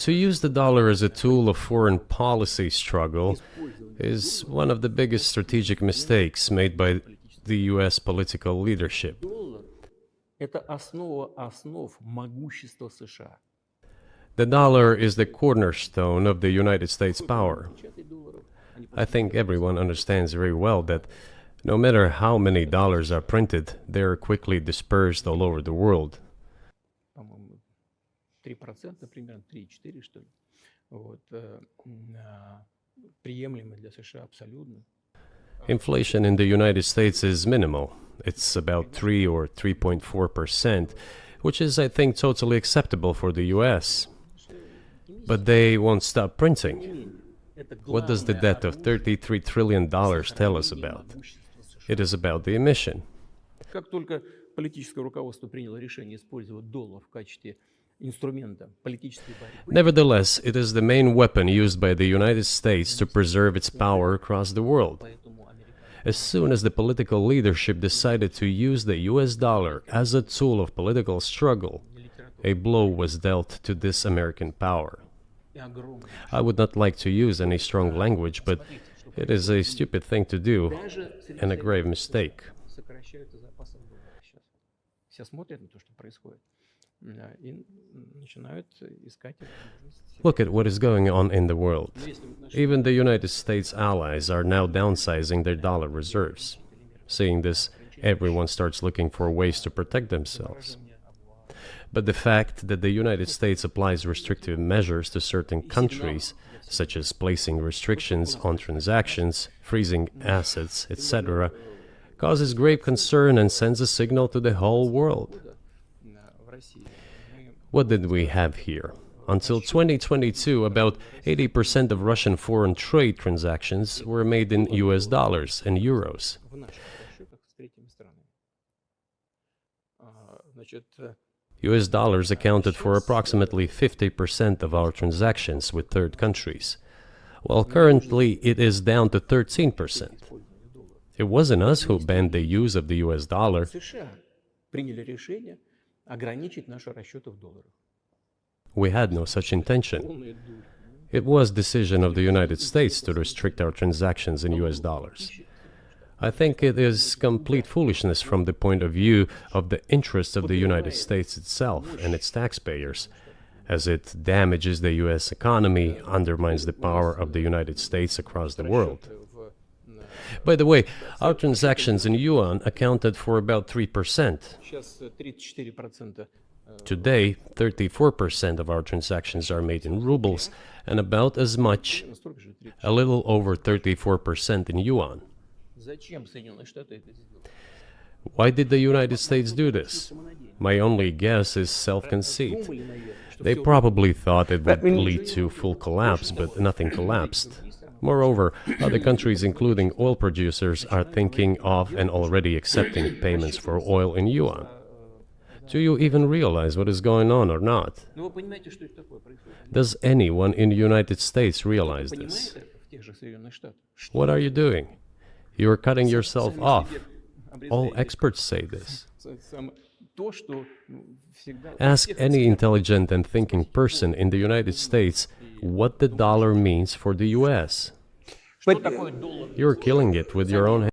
To use the dollar as a tool of foreign policy struggle is one of the biggest strategic mistakes made by the US political leadership. Это основа основ могущества США. The dollar is the cornerstone of the United States power. I think everyone understands very well that no matter how many dollars are printed, they are quickly dispersed all over the world. По-моему, 3%, примерно 3-4, что ли. Вот, приемлемо для США абсолютно. Inflation in the United States is minimal. It's about 3 or 3.4%, which is, I think, totally acceptable for the US. But they won't stop printing. What does the debt of $33 trillion tell us about? It is about the emission. Как только политическое руководство приняло решение использовать доллар в качестве инструмента политической борьбы, Nevertheless, it is the main weapon used by the United States to preserve its power across the world. поэтому американцы As soon as the political leadership decided to use the US dollar as a tool of political struggle, a blow was dealt to this American power. и огромные I would not like to use any strong language, but it is a stupid thing to do and a grave mistake. сокращаются запасы доллара сейчас. Все смотрят на то, что происходит, и начинают искать возможности. Look at what is going on in the world. Even the United States allies are now downsizing their dollar reserves. Seeing this, everyone starts looking for ways to protect themselves. But the fact that the United States applies restrictive measures to certain countries, such as placing restrictions on transactions, freezing assets, etc., causes grave concern and sends a signal to the whole world. В России What did we have here? Until 2022, about 80% of Russian foreign trade transactions were made in US dollars and euros. в наших расчетах с третьими странами. Значит, US dollars accounted for approximately 50% of our transactions with third countries, while currently it is down to 13%. It wasn't us who banned the use of the US dollar. США приняли решение ограничить наши расчеты в долларах. We had no such intention. Полная дурь. It was decision of the United States to restrict our transactions in US dollars. I think it is complete foolishness from the point of view of the interests of the United States itself and its taxpayers, as it damages the US economy, undermines the power of the United States across the world. By the way, our transactions in yuan accounted for about 3%. Сейчас 34% Today, 34% of our transactions are made in rubles, and about as much, столько же 30. a little over 34% in yuan. Зачем Соединенные Штаты это сделали? Why did the United States do this? My only guess is self-conceit. Думали, наверное, что They всё probably thought it would lead to full collapse, but nothing collapsed. Moreover, other countries, including oil producers, are thinking of and already accepting payments for oil in yuan. Do you even realize what is going on or not? Ну, вы понимаете, что это такое происходит? Does anyone in the United States realize this? Понимаете, в тех же Соединенных Штатах? What are you doing? You are cutting yourself Сами off. себе All обрезаете experts say this. то, что всегда... Ask any intelligent and thinking person in the United States what the dollar means for the US. Что такое доллар? You're killing it with your own